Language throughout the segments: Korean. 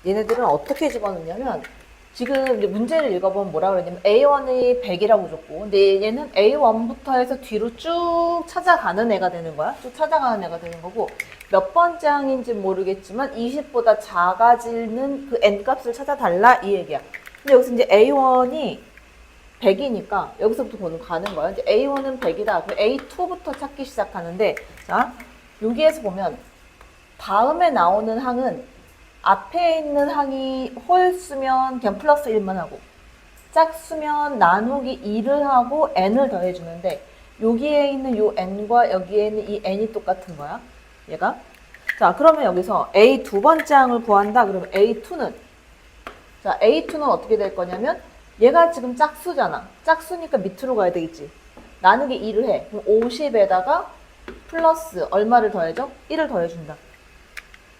얘네들은 어떻게 집어넣냐면 지금 이제 문제를 읽어보면 뭐라 그러냐면 A1이 100이라고 줬고 근데 얘는 A1부터 해서 뒤로 쭉 찾아가는 애가 되는 거야. 쭉 찾아가는 애가 되는 거고 몇 번째 항인지 모르겠지만 20보다 작아지는 그 n 값을 찾아달라 이 얘기야. 근데 여기서 이제 A1이 100이니까 여기서부터 가는 거야. 이제 A1은 100이다. 그럼 A2부터 찾기 시작하는데 자 여기에서 보면 다음에 나오는 항은 앞에 있는 항이 홀수면 그냥 플러스 1만 하고 짝수면 나누기 2를 하고 n을 더해주는데 여기에 있는 요 n과 여기에 있는 이 n이 똑같은 거야. 얘가. 자 그러면 여기서 A 두 번째 항을 구한다. 그러면 A2는 자 A2는 어떻게 될 거냐면 얘가 지금 짝수잖아. 짝수니까 밑으로 가야 되겠지. 나누기 2를 해. 그럼 50에다가 플러스 얼마를 더해줘? 1을 더해준다.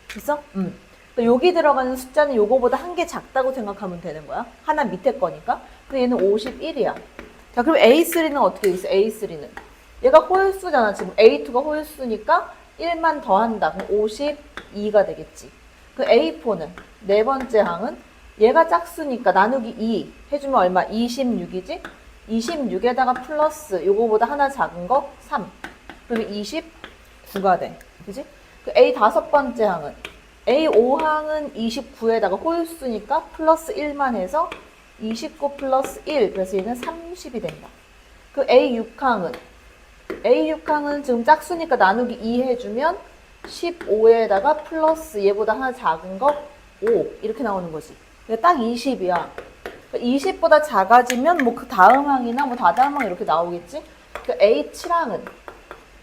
됐어? 여기 들어가는 숫자는 요거보다 한 개 작다고 생각하면 되는 거야. 하나 밑에 거니까. 근데 얘는 51이야. 자, 그럼 A3는 어떻게 돼 있어? A3는. 얘가 홀수잖아. 지금 A2가 홀수니까 1만 더한다. 그럼 52가 되겠지. 그 A4는 네 번째 항은 얘가 짝수니까 나누기 2 해주면 얼마? 26이지? 26에다가 플러스 요거보다 하나 작은 거 3. 그러면 29가 돼. 그지? 그 A 다섯 번째 항은 A5항은 29에다가 홀수니까 플러스 1만 해서 29 플러스 1 그래서 얘는 30이 된다. 그 A6항은 지금 짝수니까 나누기 2 해주면 15에다가 플러스 얘보다 하나 작은 거 5 이렇게 나오는 거지. 그러니까 딱 20이야. 20보다 작아지면 뭐 그 다음 항이나 뭐 다다음 항 이렇게 나오겠지. 그 A7항은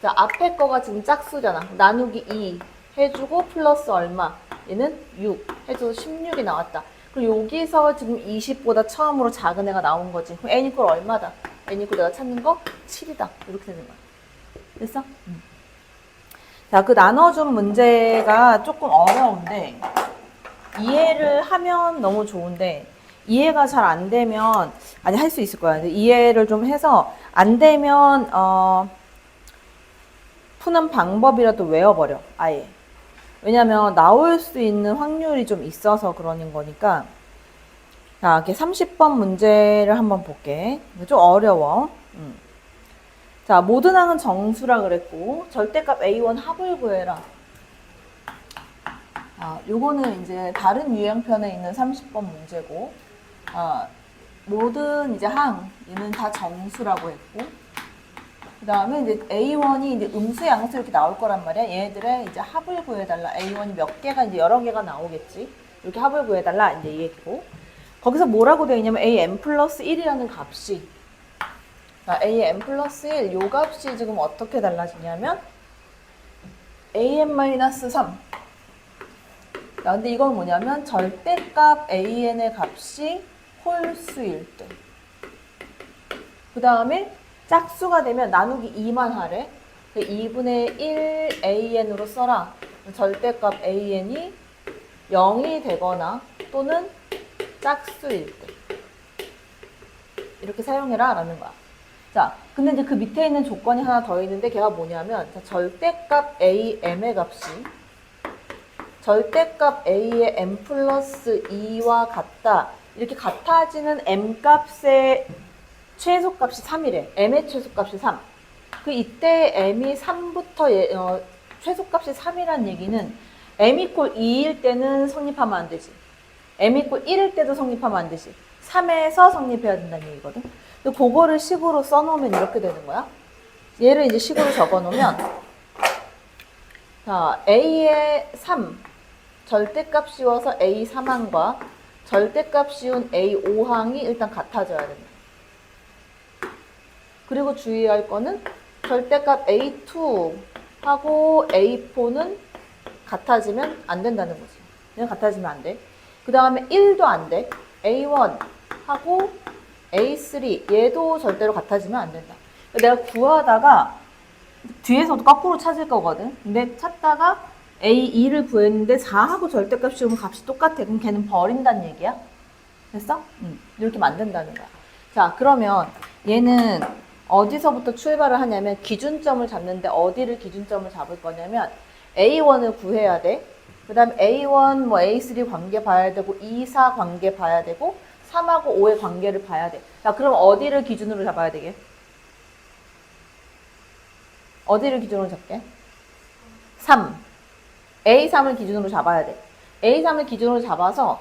자 앞에 거가 지금 짝수잖아. 나누기 2 해주고 플러스 얼마? 얘는 6 해줘서 16이 나왔다. 그리고 여기서 지금 20보다 처음으로 작은 애가 나온 거지. 그럼 n 이퀄 얼마다? n 이퀄 내가 찾는 거 7이다. 이렇게 되는 거야. 됐어? 자, 그 나눠준 문제가 조금 어려운데 이해를 하면 너무 좋은데 이해가 잘 안 되면 아니 할 수 있을 거야. 근데 이해를 좀 해서 안 되면 푸는 방법이라도 외워버려. 아예. 왜냐면 나올 수 있는 확률이 좀 있어서 그러는 거니까. 자, 이렇게 30번 문제를 한번 볼게. 좀 어려워. 자, 모든 항은 정수라 그랬고 절대값 A1 합을 구해라. 요거는 이제 다른 유형편에 있는 30번 문제고 모든 이제 항 얘는 다 정수라고 했고 그 다음에 이제 A1이 이제 음수, 양수 이렇게 나올 거란 말이야. 얘네들의 이제 합을 구해달라. A1이 몇 개가 이제 여러 개가 나오겠지. 이렇게 합을 구해달라. 이제 이 얘기고. 거기서 뭐라고 되어 있냐면 AN 플러스 1이라는 값이. 자, AN 플러스 1, 요 값이 지금 어떻게 달라지냐면 AN 마이너스 3. 자, 근데 이건 뭐냐면 절대값 AN의 값이 홀수일 때. 그 다음에 짝수가 되면 나누기 2만 하래. 2분의 1 AN으로 써라. 절대값 AN이 0이 되거나 또는 짝수일 때. 이렇게 사용해라 라는 거야. 자, 근데 이제 그 밑에 있는 조건이 하나 더 있는데 걔가 뭐냐면 자, 절대값 AM의 값이 절대값 A의 M 플러스 2와 같다. 이렇게 같아지는 M 값의 최소값이 3이래. M의 최소값이 3. 그 이때 M이 3부터 최소값이 3이란 얘기는 M 이퀄 2일 때는 성립하면 안 되지. M 이퀄 1일 때도 성립하면 안 되지. 3에서 성립해야 된다는 얘기거든. 근데 그거를 식으로 써놓으면 이렇게 되는 거야. 얘를 이제 식으로 적어놓으면 자, A의 3 절대값 씌워서 A3항과 절대값 씌운 A5항이 일단 같아져야 된다. 그리고 주의할 거는 절대값 A2하고 A4는 같아지면 안 된다는 거지. 그냥 같아지면 안 돼. 그 다음에 1도 안 돼. A1하고 A3 얘도 절대로 같아지면 안 된다. 내가 구하다가 뒤에서도 거꾸로 찾을 거거든. 근데 찾다가 A2를 구했는데 4하고 절대값 씌우면 값이 똑같아. 그럼 걔는 버린다는 얘기야. 됐어? 이렇게 만든다는 거야. 자, 그러면 얘는 어디서부터 출발을 하냐면 기준점을 잡는데 어디를 기준점을 잡을 거냐면 A1을 구해야 돼. 그 다음 A1, 뭐 A3 관계 봐야 되고 2, 4 관계 봐야 되고 3하고 5의 관계를 봐야 돼. 자, 그럼 어디를 기준으로 잡아야 되게? 어디를 기준으로 잡게? 3. A3을 기준으로 잡아야 돼. A3을 기준으로 잡아서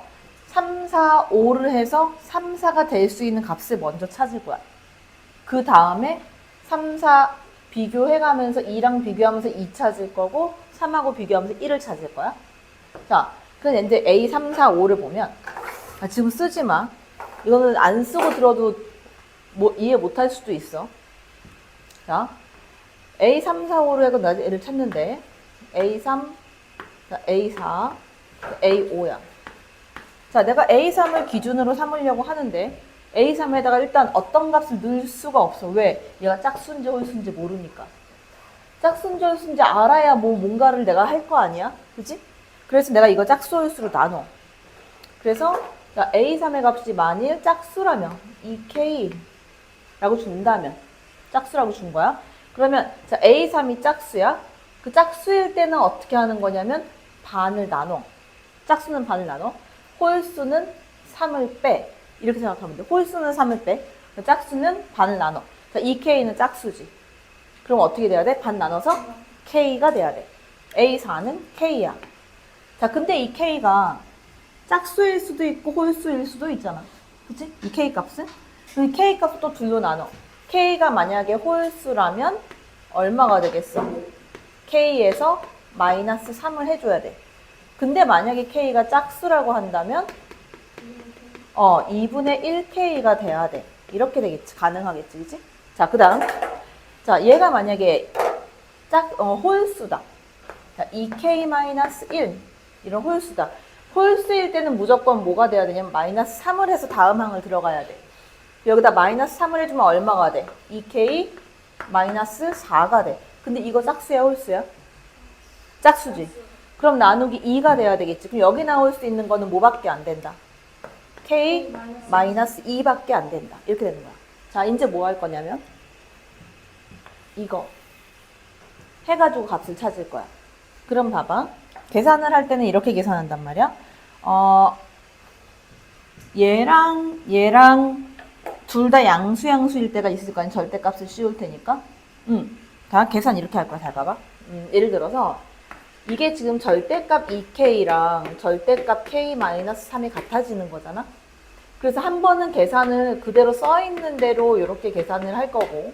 3, 4, 5를 해서 3, 4가 될 수 있는 값을 먼저 찾을 거야. 그 다음에 3, 4 비교해가면서 2랑 비교하면서 2 찾을 거고 3하고 비교하면서 1을 찾을 거야. 자, 그럼 이제 A, 3, 4, 5를 보면 지금 쓰지 마. 이거는 안 쓰고 들어도 뭐 이해 못할 수도 있어. 자, A, 3, 4, 5를 해서 얘를 찾는데 A, 3, A, 4, A, 5야. 자, 내가 A3을 기준으로 삼으려고 하는데 A3에다가 일단 어떤 값을 넣을 수가 없어. 왜? 얘가 짝수인지 홀수인지 모르니까. 짝수인지 홀수인지 알아야 뭐 뭔가를 내가 할 거 아니야? 그치? 그래서 내가 이거 짝수 홀수로 나눠. 그래서 A3의 값이 만일 짝수라면 2K라고 준다면 짝수라고 준 거야. 그러면 자, A3이 짝수야. 그 짝수일 때는 어떻게 하는 거냐면 반을 나눠. 짝수는 반을 나눠. 홀수는 3을 빼. 이렇게 생각하면 돼. 홀수는 3을 빼. 짝수는 반을 나눠. 자, 2K는 짝수지. 그럼 어떻게 돼야 돼? 반 나눠서 K가 돼야 돼. A4는 K야. 자, 근데 이 K가 짝수일 수도 있고 홀수일 수도 있잖아. 그치? 이 K 값은? 그 K 값을 또 둘로 나눠. K가 만약에 홀수라면 얼마가 되겠어? K에서 마이너스 3을 해줘야 돼. 근데 만약에 K가 짝수라고 한다면 2분의 1K가 돼야 돼. 이렇게 되겠지. 가능하겠지. 그치? 자, 그 다음. 자, 얘가 만약에 홀수다. 자, 2K-1 이런 홀수다. 홀수일 때는 무조건 뭐가 돼야 되냐면 마이너스 3을 해서 다음 항을 들어가야 돼. 여기다 마이너스 3을 해주면 얼마가 돼? 2K-4가 돼. 근데 이거 짝수야 홀수야? 짝수지. 그럼 나누기 2가 돼야 되겠지. 그럼 여기 나올 수 있는 거는 뭐밖에 안 된다? K-2밖에 안 된다. 이렇게 되는 거야. 자, 이제 뭐 할 거냐면 이거 해가지고 값을 찾을 거야. 그럼 봐봐. 계산을 할 때는 이렇게 계산한단 말이야. 얘랑 둘 다 양수일 때가 있을 거 아니야. 절대값을 씌울 테니까. 다 계산 이렇게 할 거야. 잘 봐봐. 예를 들어서 이게 지금 절대값 2K랑 절대값 K-3이 같아지는 거잖아. 그래서 한 번은 계산을 그대로 써있는 대로 이렇게 계산을 할 거고.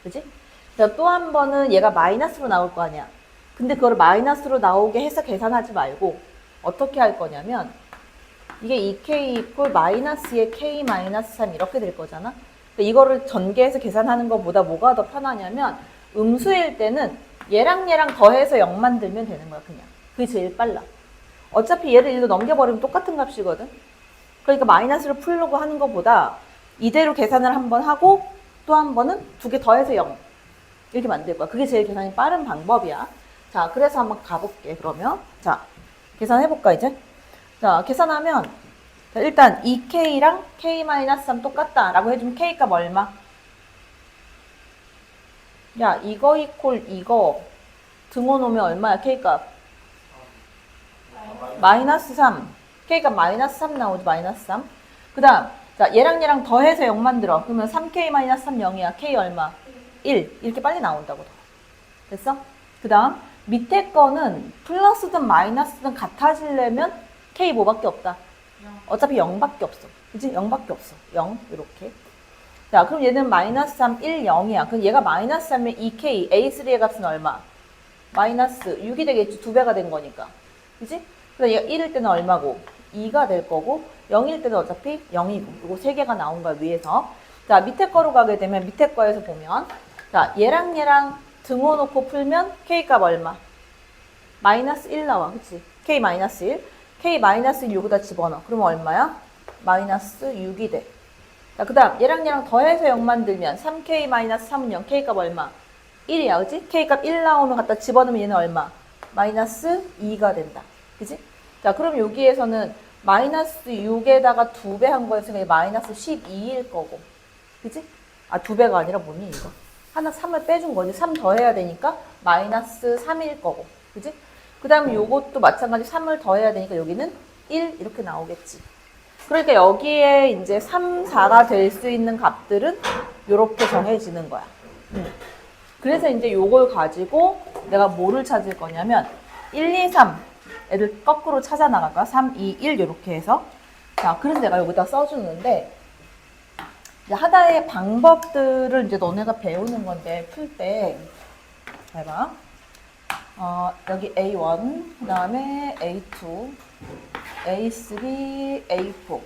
그치? 또 한 번은 얘가 마이너스로 나올 거 아니야. 근데 그걸 마이너스로 나오게 해서 계산하지 말고 어떻게 할 거냐면 이게 2K 이퀄 마이너스의 K-3 이렇게 될 거잖아. 이거를 전개해서 계산하는 것보다 뭐가 더 편하냐면 음수일 때는 얘랑 더해서 0 만들면 되는 거야. 그냥. 그게 제일 빨라. 어차피 얘를 1로 넘겨버리면 똑같은 값이거든. 그러니까 마이너스를 풀려고 하는 것보다 이대로 계산을 한번 하고 또 한 번은 두 개 더해서 0 이렇게 만들 거야. 그게 제일 계산이 빠른 방법이야. 자, 그래서 한번 가볼게. 그러면 자, 계산해볼까 이제? 자, 계산하면 자, 일단 2K랑 K-3 똑같다 라고 해주면 K값 얼마? 야, 이거 이퀄 이거 등호 놓으면 얼마야? K값 마이너스 3. K값 마이너스 3 나오지. 마이너스 3. 그 다음 자, 얘랑 더해서 0 만들어. 그러면 3K-3 0이야. K 얼마? 1. 이렇게 빨리 나온다고. 됐어? 그 다음 밑에 거는 플러스든 마이너스든 같아지려면 K 뭐밖에 없다? 어차피 0밖에 없어. 그치? 0밖에 없어. 0 이렇게. 자, 그럼 얘는 마이너스 3, 1, 0이야. 그럼 얘가 마이너스 3면 2K, A3의 값은 얼마? 마이너스 6이 되겠지. 2배가 된 거니까. 그치? 그래서 얘가 1일 때는 얼마고? 2가 될 거고 0일 때는 어차피 0이고 이거 3개가 나온 거야 위에서. 자, 밑에 거로 가게 되면 밑에 거에서 보면 자, 얘랑 등호 놓고 풀면 K값 얼마? 마이너스 1 나와. 그치? K 마이너스 1. K 마이너스 1 여기다 집어넣어. 그러면 얼마야? 마이너스 6이 돼. 자, 그 다음 얘랑 더해서 0 만들면 3K 마이너스 3은 0. K값 얼마? 1이야. 그치? K값 1 나오면 갖다 집어넣으면 얘는 얼마? 마이너스 2가 된다. 그치? 자, 그럼 여기에서는 마이너스 6에다가 2배 한 거였으니까 마이너스 12일 거고. 그치? 아, 2배가 아니라 뭐니, 이거? 하나 3을 빼준 거지. 3 더해야 되니까 마이너스 3일 거고. 그치? 그 다음에 요것도 마찬가지 3을 더해야 되니까 여기는 1 이렇게 나오겠지. 그러니까 여기에 이제 3, 4가 될 수 있는 값들은 이렇게 정해지는 거야. 그래서 이제 요걸 가지고 내가 뭐를 찾을 거냐면 1, 2, 3 애들 거꾸로 찾아 나갈 거야. 3, 2, 1 이렇게 해서. 자, 그래서 내가 여기다 써주는데 이제 하나의 방법들을 이제 너네가 배우는 건데 풀 때 해봐. 여기 A1, 그 다음에 A2, A3, A4.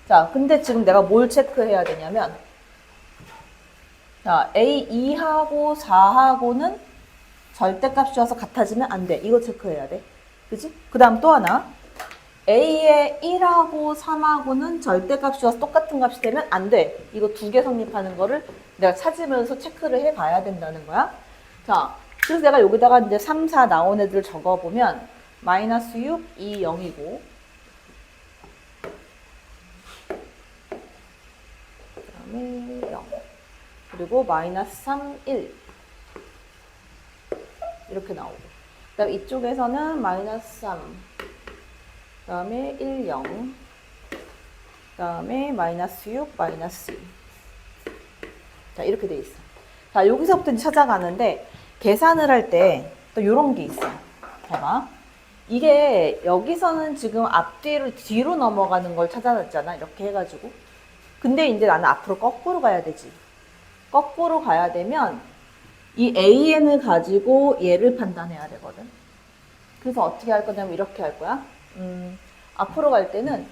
자, 근데 지금 내가 뭘 체크해야 되냐면, 자, A2하고 4하고는 절대값이어서 같아지면 안 돼. 이거 체크해야 돼. 그치? 그 다음 또 하나. A의 1하고 3하고는 절대값이어서 똑같은 값이 되면 안 돼. 이거 두 개 성립하는 거를 내가 찾으면서 체크를 해 가야 된다는 거야. 자, 그래서 내가 여기다가 이제 3, 4 나온 애들 적어보면, 마이너스 6, 2, 0이고, 그 다음에 0. 그리고 마이너스 3, 1. 이렇게 나오고. 그 다음에 이쪽에서는 마이너스 3. 그 다음에 1, 0. 그 다음에 마이너스 6, 마이너스 2. 자, 이렇게 돼 있어. 자, 여기서부터 찾아가는데, 계산을 할 때 또 이런 게 있어요. 봐봐. 이게 여기서는 지금 앞뒤로 뒤로 넘어가는 걸 찾아놨잖아. 이렇게 해가지고. 근데 이제 나는 앞으로 거꾸로 가야 되지. 거꾸로 가야 되면 이 AN을 가지고 얘를 판단해야 되거든. 그래서 어떻게 할 거냐면 이렇게 할 거야. 앞으로 갈 때는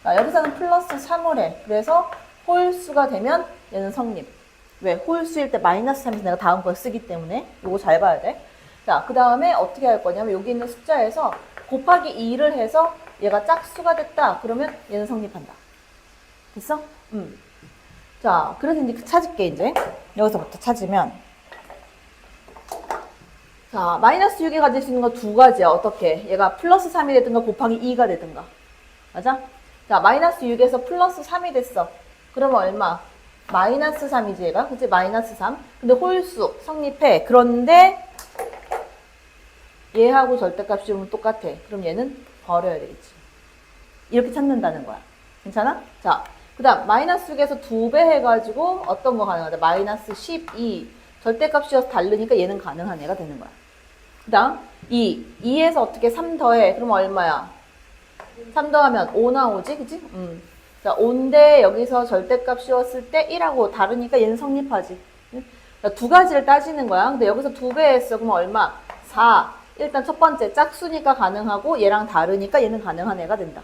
여기서는 플러스 3을 해. 그래서 홀수가 되면 얘는 성립. 왜? 홀수일 때 마이너스 3에서 내가 다음 걸 쓰기 때문에 이거 잘 봐야 돼. 자, 그 다음에 어떻게 할 거냐면 여기 있는 숫자에서 곱하기 2를 해서 얘가 짝수가 됐다. 그러면 얘는 성립한다. 됐어? 자, 그래서 이제 찾을게, 이제. 여기서부터 찾으면. 자, 마이너스 6이 가질 수 있는 거 두 가지야. 어떻게? 얘가 플러스 3이 되든가 곱하기 2가 되든가. 맞아? 자, 마이너스 6에서 플러스 3이 됐어. 그러면 얼마? 마이너스 3이지 얘가? 그치? 마이너스 3. 근데 홀수 성립해. 그런데 얘하고 절대값이 오면 똑같아. 그럼 얘는 버려야 되겠지. 이렇게 찾는다는 거야. 괜찮아? 자, 그 다음 마이너스 6에서 2배 해가지고 어떤 거 가능하다? 마이너스 12. 절대값이어서 다르니까 얘는 가능한 애가 되는 거야. 그 다음 2에서 어떻게 3 더해? 그럼 얼마야? 3 더하면 5 나오지? 그치? 자, 5인데 여기서 절대값 씌웠을 때 1하고 다르니까 얘는 성립하지. 자, 두 가지를 따지는 거야. 근데 여기서 2배 했어. 그럼 얼마? 4. 일단 첫 번째 짝수니까 가능하고 얘랑 다르니까 얘는 가능한 애가 된다.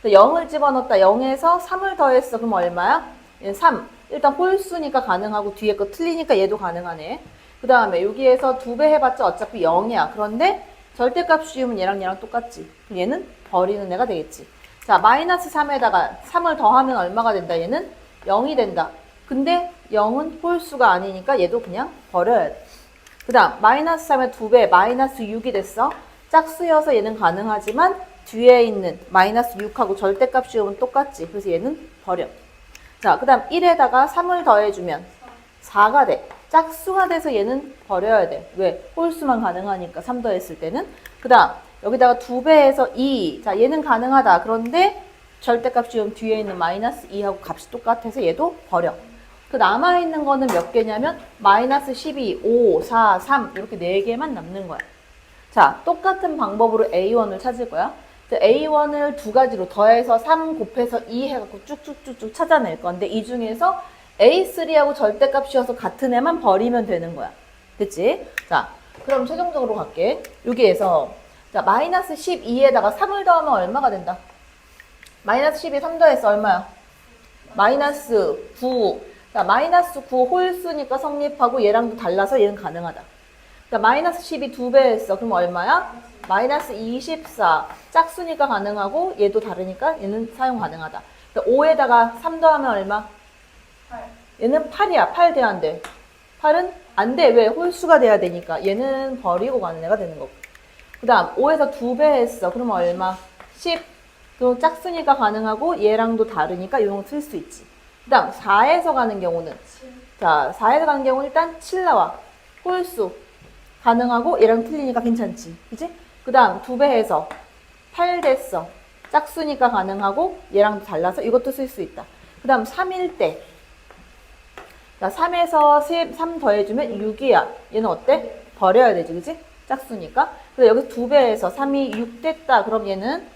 0을 집어넣었다. 0에서 3을 더했어. 그럼 얼마야? 얘는 3. 일단 홀수니까 가능하고 뒤에 거 틀리니까 얘도 가능하네. 그 다음에 여기에서 2배 해봤자 어차피 0이야. 그런데 절대값 씌우면 얘랑 똑같지. 얘는 버리는 애가 되겠지. 자, 마이너스 3에다가 3을 더하면 얼마가 된다? 얘는 0이 된다. 근데 0은 홀수가 아니니까 얘도 그냥 버려야 돼. 그 다음 마이너스 3의 2배 마이너스 6이 됐어. 짝수여서 얘는 가능하지만 뒤에 있는 마이너스 6하고 절대값 씌우면 똑같지. 그래서 얘는 버려. 자, 그 다음 1에다가 3을 더해주면 4가 돼. 짝수가 돼서 얘는 버려야 돼. 왜? 홀수만 가능하니까 3 더했을 때는. 그 다음 여기다가 2배해서 2. 자, 얘는 가능하다. 그런데 절대값 씌우면 뒤에 있는 마이너스 2하고 값이 똑같아서 얘도 버려. 그 남아있는 거는 몇 개냐면 마이너스 12, 5, 4, 3 이렇게 4개만 남는 거야. 자, 똑같은 방법으로 A1을 찾을 거야. A1을 두 가지로 더해서 3 곱해서 2 해갖고 쭉쭉쭉쭉 찾아낼 건데 이 중에서 A3하고 절대값 씌워서 같은 애만 버리면 되는 거야. 됐지? 자, 그럼 최종적으로 갈게. 여기에서 자, 마이너스 12에다가 3을 더하면 얼마가 된다? 마이너스 12, 3 더해서 얼마야? 마이너스 9. 자, 마이너스 9 홀수니까 성립하고 얘랑도 달라서 얘는 가능하다. 자, 마이너스 12 2배 했어. 그럼 얼마야? 마이너스 24. 짝수니까 가능하고 얘도 다르니까 얘는 사용 가능하다. 5에다가 3 더하면 얼마? 8. 얘는 8이야. 8 돼야 안 돼. 8은 안 돼. 왜? 홀수가 돼야 되니까. 얘는 버리고 가는 애가 되는 거고. 그 다음 5에서 2배 했어. 그러면 얼마? 10. 그럼 짝수니까 가능하고 얘랑도 다르니까 이런 거 쓸 수 있지. 그 다음 4에서 가는 경우는 7. 자, 4에서 가는 경우는 일단 7 나와. 홀수. 가능하고 얘랑 틀리니까 괜찮지. 그치? 그 다음 2배 해서 8 됐어. 짝수니까 가능하고 얘랑 달라서 이것도 쓸 수 있다. 그 다음 3일 때. 자, 3에서 3 더해주면 6이야. 얘는 어때? 버려야 되지. 그치? 짝수니까. 그래서 여기서 2배에서 3이 6 됐다. 그럼 얘는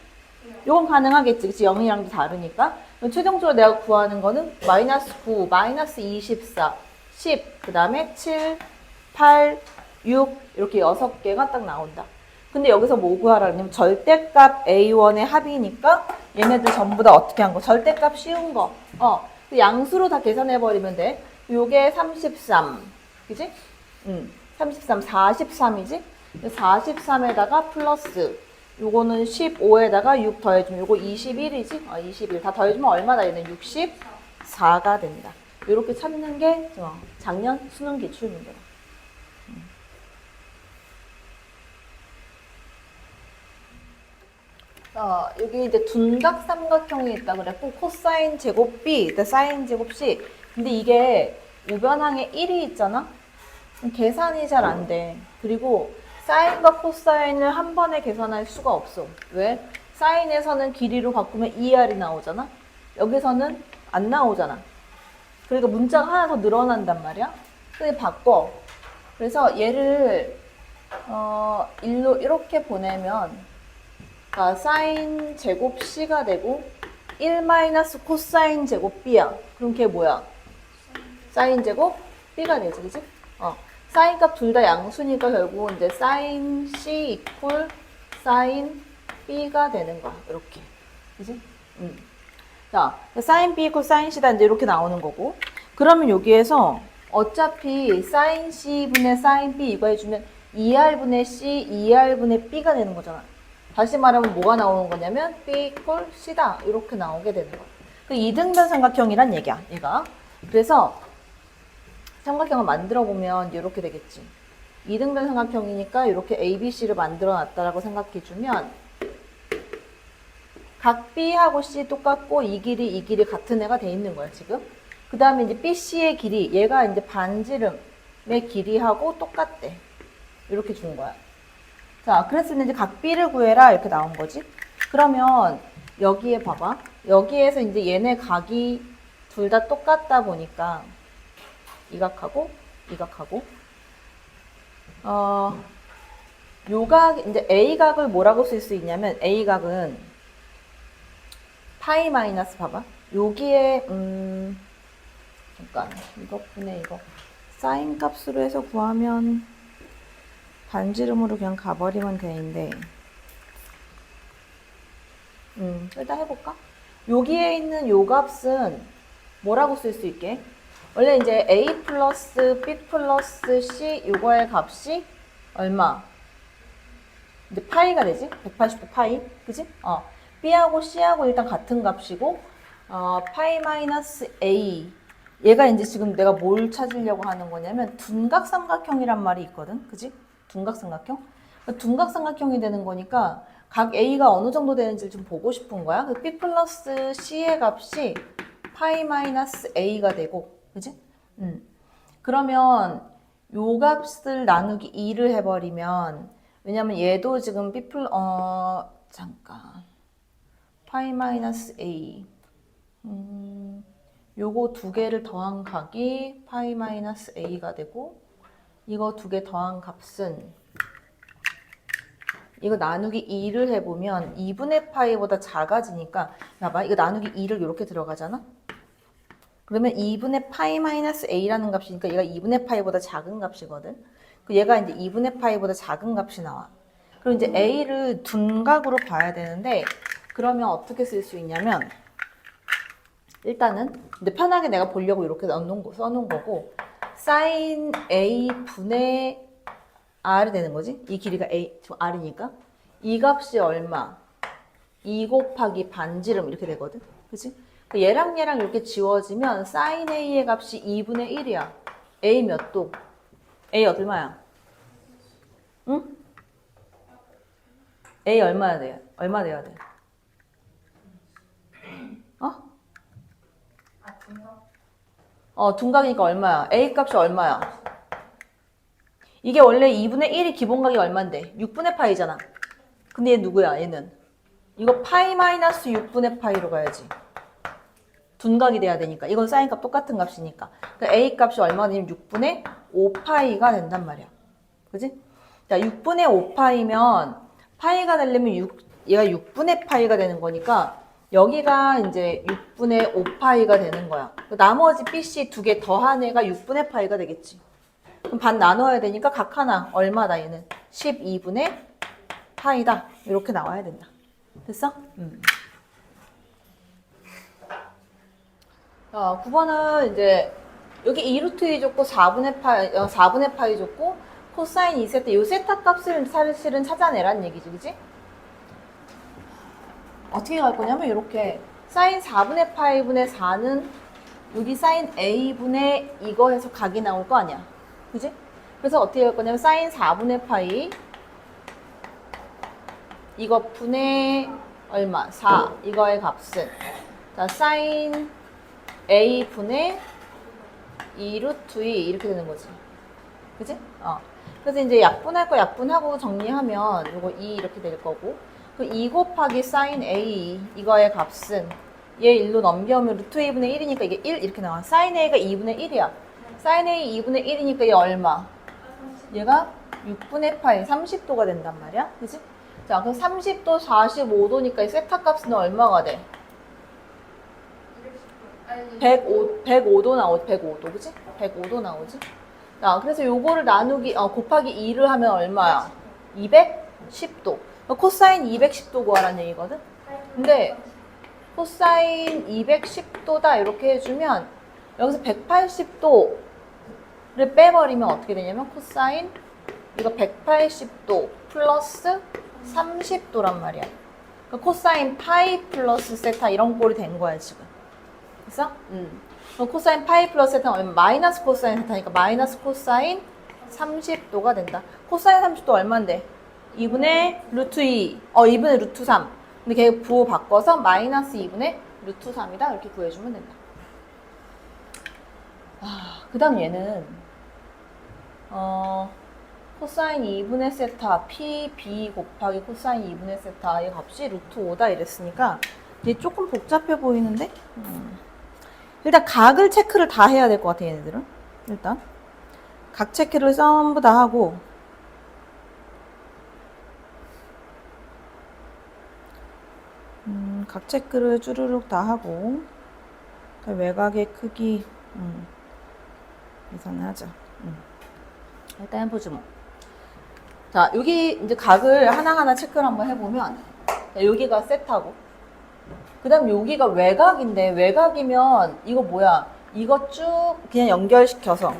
이건 가능하겠지. 그치? 0이랑도 다르니까. 그럼 최종적으로 내가 구하는 거는 마이너스 9, 마이너스 24, 10, 그 다음에 7, 8, 6 이렇게 6개가 딱 나온다. 근데 여기서 뭐 구하라 그러냐면 절대값 A1의 합이니까 얘네들 전부 다 어떻게 한 거? 절대값 쉬운 거. 그 양수로 다 계산해버리면 돼. 요게 33. 그지? 33, 43이지? 43에다가 플러스 요거는 15에다가 6 더해주면 요거 21이지? 21. 다 더해주면 얼마다? 얘는 64가 된다. 요렇게 찾는 게 작년 수능 기출 문제다. 여기 이제 둔각 삼각형이 있다 그랬고 코사인 제곱 B, 사인 제곱 C. 근데 이게 우변항에 1이 있잖아? 계산이 잘 안 돼. 그리고 사인과 코사인을 한 번에 계산할 수가 없어. 왜? 사인에서는 길이로 바꾸면 2R이 나오잖아? 여기서는 안 나오잖아. 그러니까 문자가 하나 더 늘어난단 말이야? 근데 바꿔. 그래서 얘를 일로 이렇게 보내면 사인 제곱 C가 되고 1 마이너스 코사인 제곱 B야. 그럼 걔 뭐야? 사인 제곱 B가 되지, 그치? 사인 값 둘 다 양수니까 결국 이제 사인 C 이퀄 사인 B가 되는 거야. 이렇게. 그치? 자, 사인 B 이퀄 사인 C다 이제 이렇게 나오는 거고. 그러면 여기에서 어차피 사인 C분의 사인 B 이거 해주면 2R분의 C, 2R분의 B가 되는 거잖아. 다시 말하면 뭐가 나오는 거냐면 B 이퀄 C다. 이렇게 나오게 되는 거야. 그 이등변 삼각형이란 얘기야, 얘가. 그래서 삼각형을 만들어 보면 이렇게 되겠지. 이등변 삼각형이니까 이렇게 ABC를 만들어 놨다라고 생각해 주면 각 B하고 C 똑같고 이 길이 같은 애가 돼 있는 거야, 지금. 그 다음에 이제 BC의 길이, 얘가 이제 반지름의 길이하고 똑같대. 이렇게 준 거야. 자, 그랬을 때 이제 각 B를 구해라. 이렇게 나온 거지. 그러면 여기에 봐봐. 여기에서 이제 얘네 각이 둘 다 똑같다 보니까 이 각하고 이 각하고 요 각, 이제 A각을 뭐라고 쓸 수 있냐면 A각은 파이 마이너스 봐봐. 여기에 잠깐 이것분의 이거 사인 값으로 해서 구하면 반지름으로 그냥 가버리면 되는데 일단 해볼까? 여기에 있는 요 값은 뭐라고 쓸 수 있게? 원래 이제 A 플러스 B 플러스 C 요거의 값이 얼마? 이제 파이가 되지? 180도 파이. 그지? B하고 C하고 일단 같은 값이고 파이 마이너스 A 얘가 이제 지금 내가 뭘 찾으려고 하는 거냐면 둔각 삼각형이란 말이 있거든. 그지? 둔각 삼각형? 둔각 삼각형이 되는 거니까 각 A가 어느 정도 되는지 좀 보고 싶은 거야. B 플러스 C의 값이 파이 마이너스 A가 되고 그지? 그러면 요 값을 나누기 2를 해버리면 왜냐면 얘도 지금 잠깐 파이 마이너스 A 요거 두 개를 더한 각이 파이 마이너스 A가 되고 이거 두 개 더한 값은 이거 나누기 2를 해보면 2분의 파이보다 작아지니까 봐봐 이거 나누기 2를 이렇게 들어가잖아 그러면 2분의 파이 마이너스 A라는 값이니까 얘가 2분의 파이보다 작은 값이거든 얘가 이제 2분의 파이보다 작은 값이 나와 그럼 이제 A를 둔각으로 봐야 되는데 그러면 어떻게 쓸 수 있냐면 일단은 근데 편하게 내가 보려고 이렇게 써놓은 거고 사인 A 분의 R이 되는 거지? 이 길이가 A, R이니까 이 값이 얼마? 2 곱하기 반지름 이렇게 되거든 그치? 얘랑 얘랑 이렇게 지워지면 사인 A의 값이 2분의 1이야 A 몇 도? A 얼마야? 응? A 얼마나 돼요? 얼마 돼야 돼? 둔각이니까 얼마야? A 값이 얼마야? 이게 원래 2분의 1이 기본각이 얼만데? 6분의 파이잖아. 근데 얘 누구야? 얘는 이거 파이 마이너스 6분의 파이로 가야지. 둔각이 돼야 되니까. 이건 사인값 똑같은 값이니까. 그러니까 A 값이 얼마가 되냐면 6분의 5파이가 된단 말이야. 그지? 자, 6분의 5파이면 파이가 되려면 얘가 6분의 파이가 되는 거니까 여기가 이제 6분의 5파이가 되는 거야. 나머지 BC 두 개 더한 애가 6분의 파이가 되겠지. 그럼 반 나눠야 되니까 각 하나 얼마다 얘는? 12분의 파이다. 이렇게 나와야 된다. 됐어? 9번은 이제 여기 2루트 2 줬고 4분의 파이 줬고 코사인 2세타 이 세타 값을 사실은 찾아내란 얘기지, 그지? 어떻게 갈 거냐면 이렇게 사인 4분의 파이분의 4는 여기 사인 A분의 이거 해서 각이 나올 거 아니야, 그지? 그래서 어떻게 할 거냐면 사인 4분의 파이 이거 분의 얼마? 4 이거의 값은 자 사인 A분의 2루트 2 이렇게 되는 거지, 그지? 그래서 이제 약분할 거 약분하고 정리하면 이거 2 이렇게 될 거고 그 2 곱하기 사인 A 이거의 값은 얘 1로 넘겨오면 루트 A분의 1이니까 이게 1 이렇게 나와. 사인 A가 2분의 1이야. 사인 A 2분의 1이니까 얘 얼마? 얘가 6분의 파이 30도가 된단 말이야. 그치? 자, 그럼 30도 45도니까 이 세타 값은 얼마가 돼? 105도 나오지. 105도. 그치? 105도 나오지. 자, 그래서 요거를 곱하기 2를 하면 얼마야? 210도. 코사인 210도 구하라는 얘기거든? 근데 코사인 210도다 이렇게 해주면 여기서 180도를 빼버리면 어떻게 되냐면 코사인 이거 180도 플러스 30도란 말이야. 그러니까 코사인 파이 플러스 세타 이런 꼴이 된 거야 지금. 됐어? 그럼 코사인 파이 플러스 세타는 얼마? 마이너스 코사인 세타니까 마이너스 코사인 30도가 된다. 코사인 30도 얼마인데? 2분의 루트 2, 2분의 루트 3. 근데 걔 부호 바꿔서 마이너스 2분의 루트 3이다. 이렇게 구해주면 된다. 그 다음 얘는, 코사인 2분의 세타, PB 곱하기 코사인 2분의 세타, 이 값이 루트 5다 이랬으니까, 얘 조금 복잡해 보이는데? 일단 각을 체크를 다 해야 될 것 같아, 얘네들은. 일단. 각 체크를 전부 다 하고, 각 체크를 쭈르륵 다 하고 외곽의 크기 계산을 하자. 일단 해보지 뭐. 자, 여기 이제 각을 하나하나 체크를 한번 해보면 여기가 세타고 그 다음 여기가 외곽인데 외곽이면 이거 뭐야? 이거 쭉 그냥 연결시켜서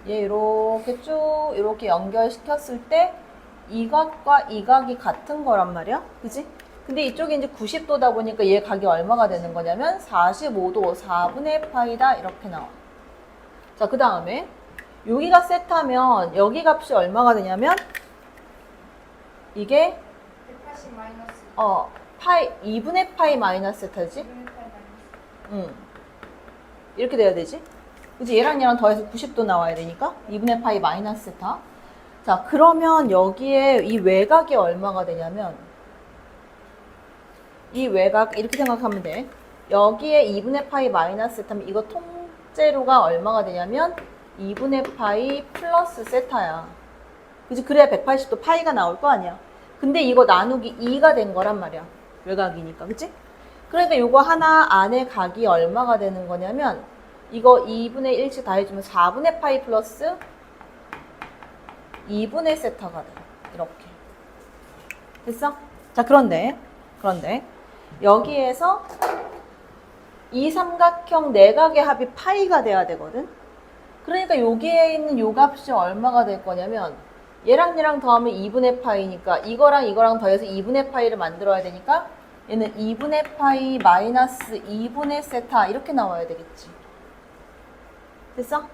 얘 이렇게 쭉 이렇게 연결시켰을 때 이 각과 이 각이 같은 거란 말이야. 그지? 근데 이쪽이 이제 90도다 보니까 얘 각이 얼마가 되는 거냐면 45도 4분의 파이다 이렇게 나와. 자, 그 다음에 여기가 세타면 여기 값이 얼마가 되냐면 이게 180 마이너스 파이 2분의 파이 마이너스 세타지? 2분의 8 마이너스 이렇게 돼야 되지? 그치? 얘랑 얘랑 더해서 90도 나와야 되니까 2분의 파이 마이너스 세타. 자, 그러면 여기에 이 외곽이 얼마가 되냐면 이 외곽 이렇게 생각하면 돼. 여기에 2분의 파이 마이너스 세타면 이거 통째로가 얼마가 되냐면 2분의 파이 플러스 세타야. 그치? 그래야 180도 파이가 나올 거 아니야. 근데 이거 나누기 2가 된 거란 말이야. 외곽이니까. 그치? 그러니까 이거 하나 안에 각이 얼마가 되는 거냐면 이거 2분의 1씩 다 해주면 4분의 파이 플러스 2분의 세타가 돼. 이렇게. 됐어? 자, 그런데 여기에서 이 삼각형 내각의 합이 파이가 돼야 되거든. 그러니까 여기에 있는 요 값이 얼마가 될 거냐면 얘랑 얘랑 더하면 2분의 파이니까 이거랑 이거랑 더해서 2분의 파이를 만들어야 되니까 얘는 2분의 파이 마이너스 2분의 세타 이렇게 나와야 되겠지. 됐어?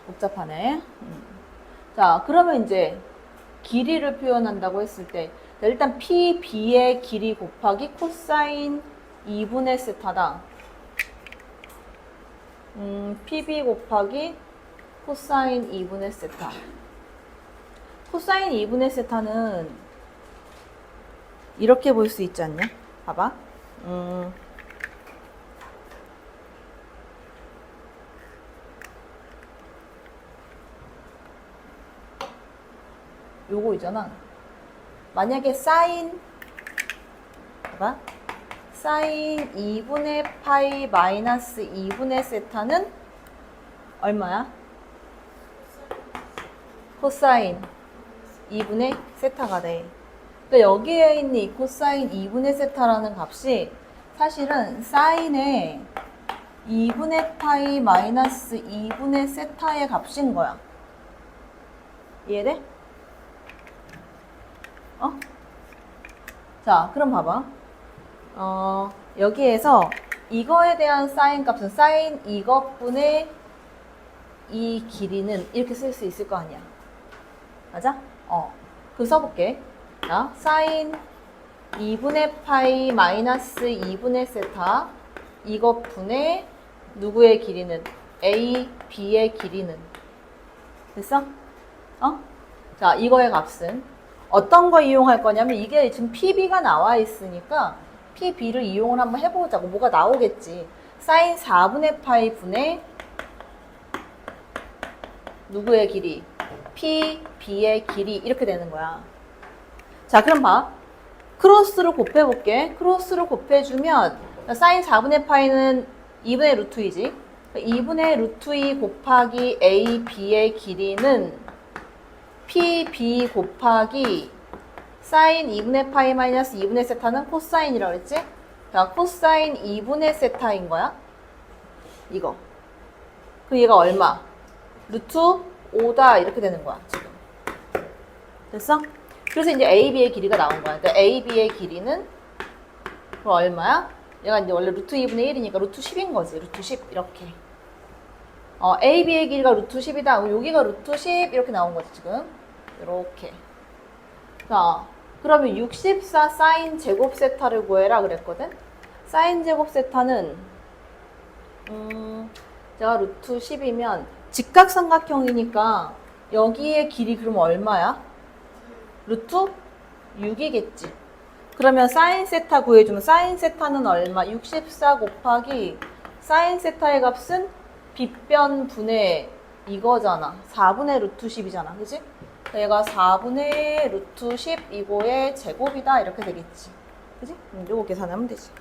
복잡하네. 자, 그러면 이제 길이를 표현한다고 했을 때 일단 PB의 길이 곱하기 코사인 2분의 세타다. PB 곱하기 코사인 2분의 세타. 코사인 2분의 세타는 이렇게 볼 수 있지 않냐? 봐봐. 요거 있잖아. 만약에 사인, 봐봐. 사인 2분의 파이 마이너스 2분의 세타는 얼마야? 코사인 2분의 세타가 돼. 그러니까 여기에 있는 이 코사인 2분의 세타라는 값이 사실은 사인의 2분의 파이 마이너스 2분의 세타의 값인 거야. 이해돼? 자, 그럼 봐봐. 여기에서 이거에 대한 사인 값은 사인 이것분의 이 길이는 이렇게 쓸 수 있을 거 아니야. 맞아? 그 써볼게. 자, 사인 2분의 파이 마이너스 2분의 세타 이것분의 누구의 길이는? A, B의 길이는. 됐어? 자, 이거의 값은 어떤 거 이용할 거냐면 이게 지금 PB가 나와 있으니까 PB를 이용을 한번 해보자고. 뭐가 나오겠지. 사인 4분의 파이 분의 누구의 길이? PB의 길이 이렇게 되는 거야. 자, 그럼 봐. 크로스로 곱해볼게. 크로스로 곱해주면 사인 4분의 파이는 2분의 루트 2지. 2분의 루트 2 곱하기 A, B의 길이는 PB 곱하기 사인 2분의 파이 마이너스 2분의 세타는 코사인이라고 그랬지? 자, 코사인 2분의 세타인 거야. 이거. 그 얘가 얼마? 루트 5다 이렇게 되는 거야, 지금. 됐어? 그래서 이제 AB의 길이가 나온 거야. 근데 AB의 길이는 그럼 얼마야? 얘가 이제 원래 루트 2분의 1이니까 루트 10인 거지. 루트 10 이렇게. AB의 길이가 루트 10이다. 여기가 루트 10 이렇게 나온 거지, 지금. 이렇게. 자, 그러면 64 사인 제곱 세타를 구해라 그랬거든? 사인 제곱 세타는 제가 루트 10이면 직각삼각형이니까 여기의 길이 그럼 얼마야? 루트 6이겠지. 그러면 사인 세타 구해주면 사인 세타는 얼마? 64 곱하기 사인 세타의 값은 빗변 분의 이거잖아. 4분의 루트 10이잖아. 그지? 얘가 4분의 루트 10 이거의 제곱이다. 이렇게 되겠지. 그지? 요거 계산하면 되지.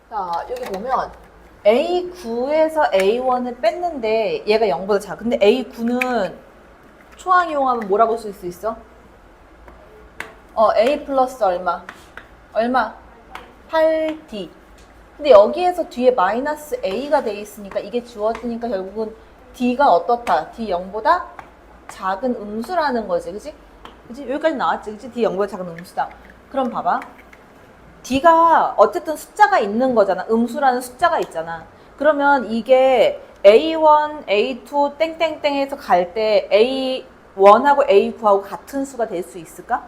자, 여기 보면 A9에서 A1을 뺐는데 얘가 0보다 작아. 근데 A9는 초항 이용하면 뭐라고 쓸 수 있어? A 플러스 얼마? 얼마? 8D. 근데 여기에서 뒤에 마이너스 A가 돼 있으니까 이게 지워지니까 결국은 D가 어떻다? D 0보다 작은 음수라는 거지. 그지? 그지? 여기까지 나왔지. 그지? D 0보다 작은 음수다. 그럼 봐봐. D가 어쨌든 숫자가 있는 거잖아. 음수라는 숫자가 있잖아. 그러면 이게 A1, A2, 땡땡땡에서 갈 때 A1하고 A9하고 같은 수가 될 수 있을까?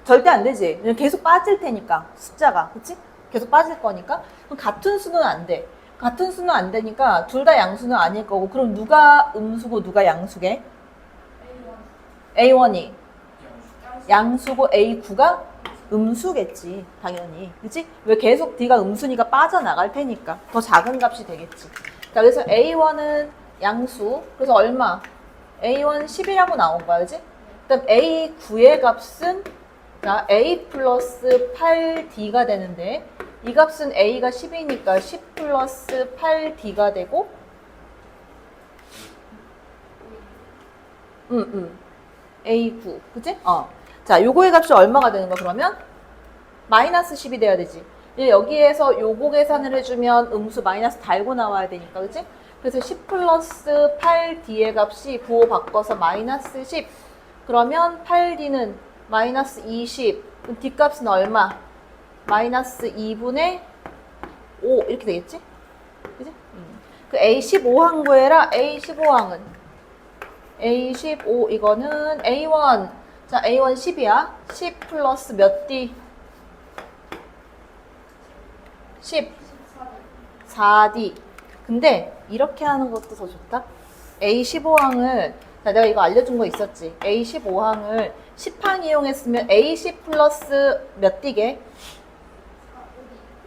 절대 안 되지. 계속 빠질 테니까 숫자가. 그치? 계속 빠질 거니까. 그럼 같은 수는 안 돼. 같은 수는 안 되니까 둘 다 양수는 아닐 거고. 그럼 누가 음수고 누가 양수게? A1이 양수고 A9가 음수겠지. 당연히. 그치? 왜 계속 D가 음수니까 빠져나갈 테니까. 더 작은 값이 되겠지. 자, 그래서 A1은 양수. 그래서 얼마? A1 10이라고 나온 거야. 그치? 그다음 A9의 값은 자, A 플러스 8D가 되는데 이 값은 A가 10이니까 10 플러스 8D가 되고 A9. 그치? 자, 요거의 값이 얼마가 되는 거야, 그러면? 마이너스 10이 돼야 되지. 여기에서 요거 계산을 해주면 음수 마이너스 달고 나와야 되니까, 그치? 그래서 10 플러스 8D의 값이 부호 바꿔서 마이너스 10. 그러면 8D는 마이너스 20. 그럼 D값은 얼마? 마이너스 2분의 5. 이렇게 되겠지? 그치? 그 A15항 구해라. A15항은. A15, 이거는 A1. 자, A1 10이야. 10 플러스 몇 D? 10, 14대 4D. 근데 이렇게 하는 것도 더 좋다. A15항을 내가 이거 알려준 거 있었지. A15항을 10항 이용했으면 A10 플러스 몇 D게?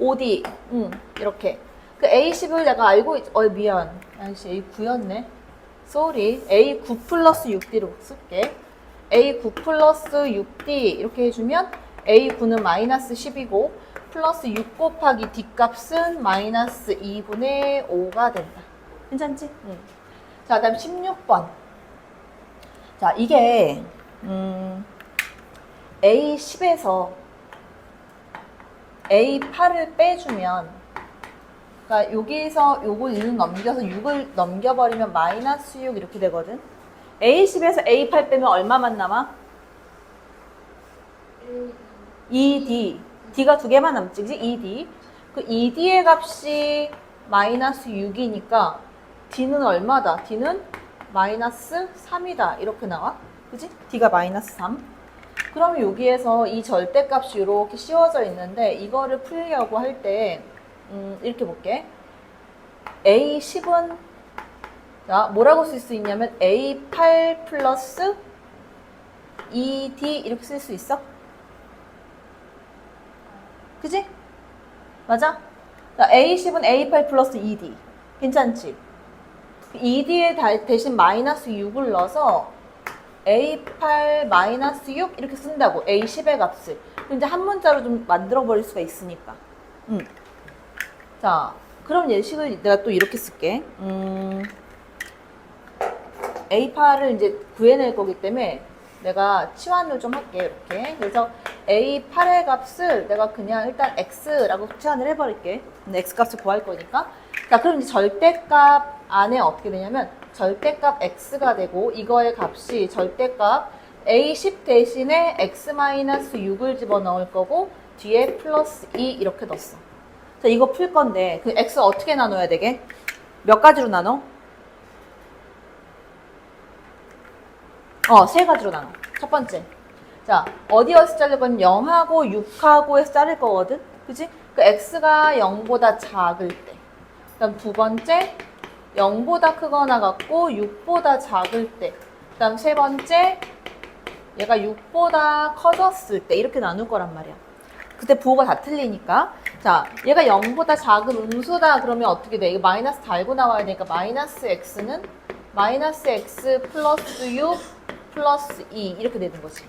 5D. 이렇게. 그 A10을 내가 알고 미안. 아이씨, A9였네. sorry. A9 플러스 6D로 쓸게. A9 플러스 6D 이렇게 해주면 A9는 마이너스 10이고 플러스 6 곱하기 D 값은 마이너스 2분의 5가 된다. 괜찮지? 자, 그 다음 16번. 자, 이게 A10에서 A8을 빼주면, 그러니까 여기에서 요걸 1 넘겨서 6을 넘겨버리면 마이너스 6 이렇게 되거든. A10에서 A8 빼면 얼마만 남아? 2D. D가 두 개만 남지, 그지? 2D. 그 2D의 값이 마이너스 6이니까 D는 얼마다? D는 마이너스 3이다. 이렇게 나와. 그지? D가 마이너스 3. 그럼 여기에서 이 절대값이 이렇게 씌워져 있는데 이거를 풀려고 할 때 이렇게 볼게. A10은 자, 뭐라고 쓸 수 있냐면 A8 플러스 2D 이렇게 쓸 수 있어? 그지? 맞아? 자, A10은 A8 플러스 2D. 괜찮지? 2D에 대신 마이너스 6을 넣어서 A8 마이너스 6 이렇게 쓴다고. A10의 값을. 근데 한 문자로 좀 만들어 버릴 수가 있으니까. 자, 그럼 예식을 내가 또 이렇게 쓸게. A8을 이제 구해낼 거기 때문에 내가 치환을 좀 할게. 이렇게. 그래서 A8의 값을 내가 그냥 일단 X라고 치환을 해버릴게. X 값을 구할 거니까. 자, 그럼 이제 절대값 안에 어떻게 되냐면 절대값 X가 되고 이거의 값이 절대값 A10 대신에 X-6을 집어넣을 거고 뒤에 플러스 2 이렇게 넣었어. 자, 이거 풀 건데 그 X 어떻게 나눠야 되게? 몇 가지로 나눠? 세 가지로 나눠. 첫 번째. 자, 어디에서 자를 건 0하고 6하고에서 자를 거거든? 그지? 그 X가 0보다 작을 때. 그다음 두 번째, 0보다 크거나 같고 6보다 작을 때. 그다음 세 번째, 얘가 6보다 커졌을 때. 이렇게 나눌 거란 말이야. 그때 부호가 다 틀리니까. 자, 얘가 0보다 작은 음수다 그러면 어떻게 돼? 이거 마이너스 달고 나와야 되니까 마이너스 X는 마이너스 X 플러스 6 플러스 2 이렇게 되는 거지.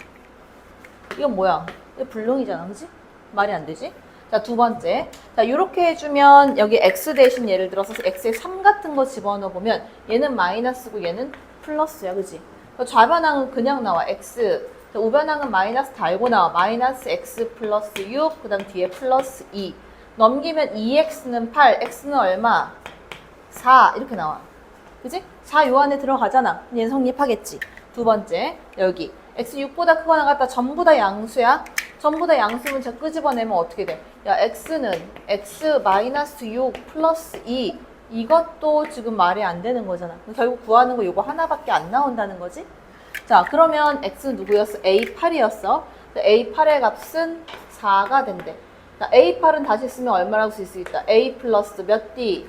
이건 뭐야? 이거 불능이잖아, 그지? 말이 안 되지? 자, 두 번째. 자, 이렇게 해주면 여기 X 대신 예를 들어서 X에 3 같은 거 집어넣어보면 얘는 마이너스고 얘는 플러스야, 그지? 좌변항은 그냥 나와, X. 자, 우변항은 마이너스 달고 나와. 마이너스 X 플러스 6, 그 다음 뒤에 플러스 2. 넘기면 2X는 8, X는 얼마? 4 이렇게 나와. 그지? 4 요 안에 들어가잖아. 얘는 성립하겠지. 두 번째, 여기 x 6보다 크거나 같다. 전부 다 양수야. 전부 다 양수면 제가 끄집어내면 어떻게 돼? 야, x는 x 마이너스 6 플러스 2 이것도 지금 말이 안 되는 거잖아. 결국 구하는 거 이거 하나밖에 안 나온다는 거지? 자, 그러면 x는 누구였어? A8이었어. A8의 값은 4가 된대. 자, A8은 다시 쓰면 얼마라고 쓸 수 있다? A 플러스 몇 D?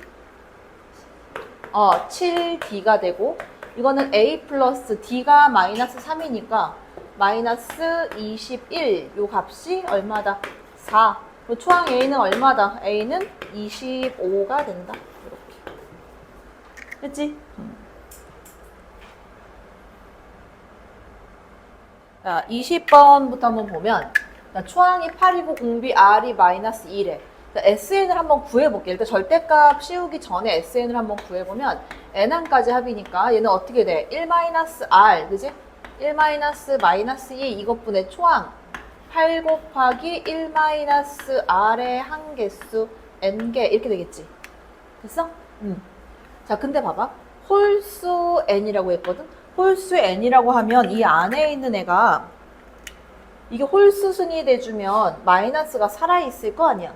7D가 되고 이거는 A 플러스 D가 마이너스 3이니까 마이너스 21 요 값이 얼마다? 4. 초항 A는 얼마다? A는 25가 된다. 이렇게. 됐지? 자, 20번부터 한번 보면 초항이 8이고 공비 R이 마이너스 1에 SN을 한번 구해볼게. 일단 절대값 씌우기 전에 SN을 한번 구해보면 N항까지 합이니까 얘는 어떻게 돼? 1-R, 그지? 1-마이너스 2 이것분의 초항 8 곱하기 1-R의 항개수 N개 이렇게 되겠지? 됐어? 자, 근데 봐봐. 홀수 N이라고 했거든? 홀수 N이라고 하면 이 안에 있는 애가 이게 홀수순이 돼주면 마이너스가 살아있을 거 아니야?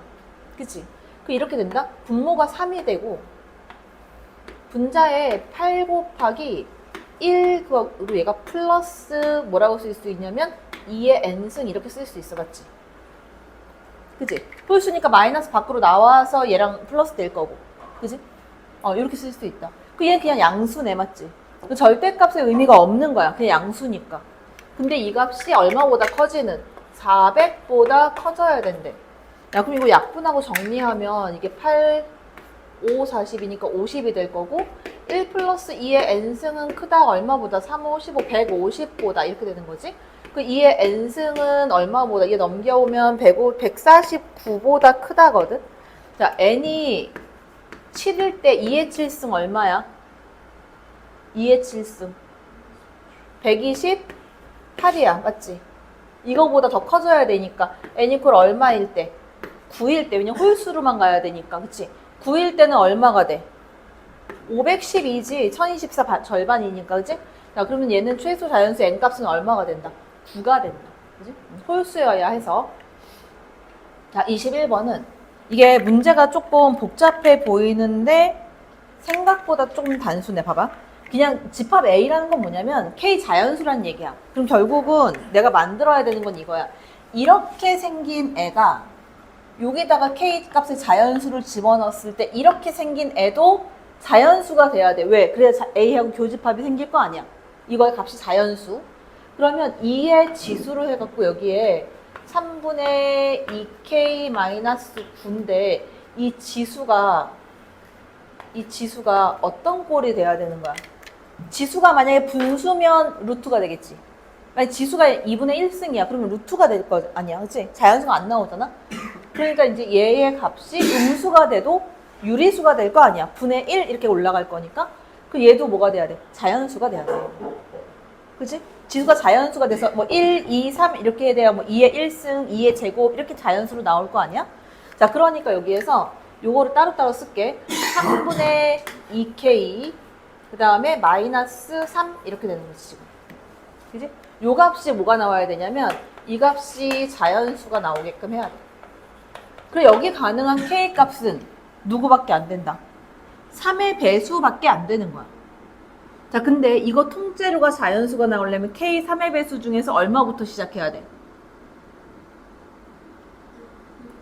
그치? 이렇게 된다? 분모가 3이 되고 분자에 8 곱하기 1으로 얘가 플러스 뭐라고 쓸 수 있냐면 2의 n승 이렇게 쓸 수 있어, 맞지? 그지? 홀수니까 마이너스 밖으로 나와서 얘랑 플러스 될 거고. 그지? 이렇게 쓸 수도 있다. 얘는 그냥 양수네, 맞지? 절대값의 의미가 없는 거야. 그냥 양수니까. 근데 이 값이 얼마보다 커지는? 400보다 커져야 된대. 야, 그럼 이거 약분하고 정리하면 이게 8, 5, 40이니까 50이 될 거고 1 플러스 2의 n승은 크다 얼마보다? 3, 5, 15, 150보다 이렇게 되는 거지? 2의 n승은 얼마보다? 얘 넘겨오면 149보다 크다거든? 자, n이 7일 때 2의 7승 얼마야? 2의 7승 128이야, 맞지? 이거보다 더 커져야 되니까 n 이퀄 얼마일 때? 9일 때, 왜냐면 홀수로만 가야 되니까, 그치? 9일 때는 얼마가 돼? 512지, 1024 절반이니까, 그치? 자, 그러면 얘는 최소 자연수 n값은 얼마가 된다? 9가 된다, 그치? 홀수여야 해서. 자, 21번은 이게 문제가 조금 복잡해 보이는데 생각보다 조금 단순해. 봐봐. 그냥 집합 A라는 건 뭐냐면 K 자연수란 얘기야. 그럼 결국은 내가 만들어야 되는 건 이거야. 이렇게 생긴 애가 여기다가 K 값의 자연수를 집어넣었을 때 이렇게 생긴 애도 자연수가 돼야 돼. 왜? 그래야 A하고 교집합이 생길 거 아니야. 이거의 값이 자연수. 그러면 2의 지수로 해갖고 여기에 3분의 2K-9인데 이 지수가 어떤 꼴이 돼야 되는 거야? 지수가 만약에 분수면 루트가 되겠지. 만약 지수가 2분의 1승이야. 그러면 루트가 될 거 아니야. 그치? 자연수가 안 나오잖아? 그러니까 이제 얘의 값이 음수가 돼도 유리수가 될 거 아니야. 분의 1 이렇게 올라갈 거니까. 얘도 뭐가 돼야 돼? 자연수가 돼야 돼. 그치? 지수가 자연수가 돼서 뭐 1, 2, 3 이렇게 돼야 뭐 2의 1승, 2의 제곱 이렇게 자연수로 나올 거 아니야? 자, 그러니까 여기에서 요거를 따로따로 쓸게. 3분의 2K 그 다음에 마이너스 3 이렇게 되는 거지 지금. 그지? 요 값이 뭐가 나와야 되냐면 이 값이 자연수가 나오게끔 해야 돼. 그리고 여기 가능한 K 값은 누구밖에 안 된다? 3의 배수밖에 안 되는 거야. 자, 근데 이거 통째로가 자연수가 나오려면 K 3의 배수 중에서 얼마부터 시작해야 돼?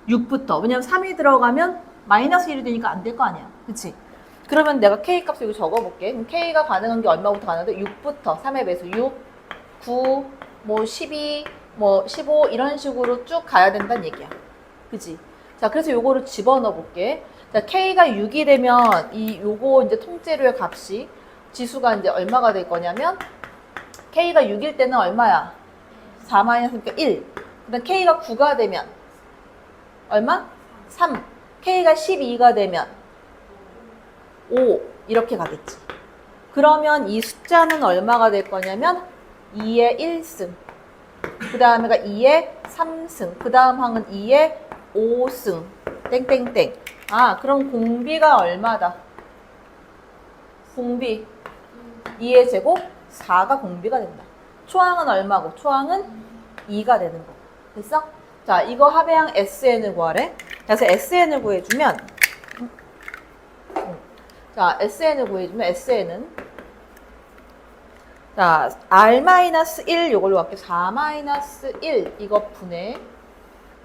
6부터. 왜냐면 3이 들어가면 마이너스 1이 되니까 안 될 거 아니야. 그치? 그러면 내가 K 값을 여기 적어볼게. 그럼 K가 가능한 게 얼마부터 가능한데? 6부터 3의 배수 6, 9, 뭐 12, 뭐 15 이런 식으로 쭉 가야 된다는 얘기야. 그치? 자, 그래서 요거를 집어넣어 볼게. 자, K가 6이 되면 요거 이제 통째로의 값이 지수가 이제 얼마가 될 거냐면 K가 6일 때는 얼마야? 4-그러니까 1. 그다음 K가 9가 되면 얼마? 3. K가 12가 되면 5 이렇게 가겠지. 그러면 이 숫자는 얼마가 될 거냐면 2의 1승. 그 다음에가 2의 3승. 그 다음 항은 2의 5승. 땡땡땡. 아, 그럼 공비가 얼마다? 공비 2의 제곱 4가 공비가 된다. 초항은 얼마고? 초항은 2가 되는 거. 됐어? 자, 이거 합의항 SN을 구하래. 그래서 SN을 구해주면 자, SN을 구해주면 SN은 자, R-1 요걸로 갈게. 4-1 이거 분해.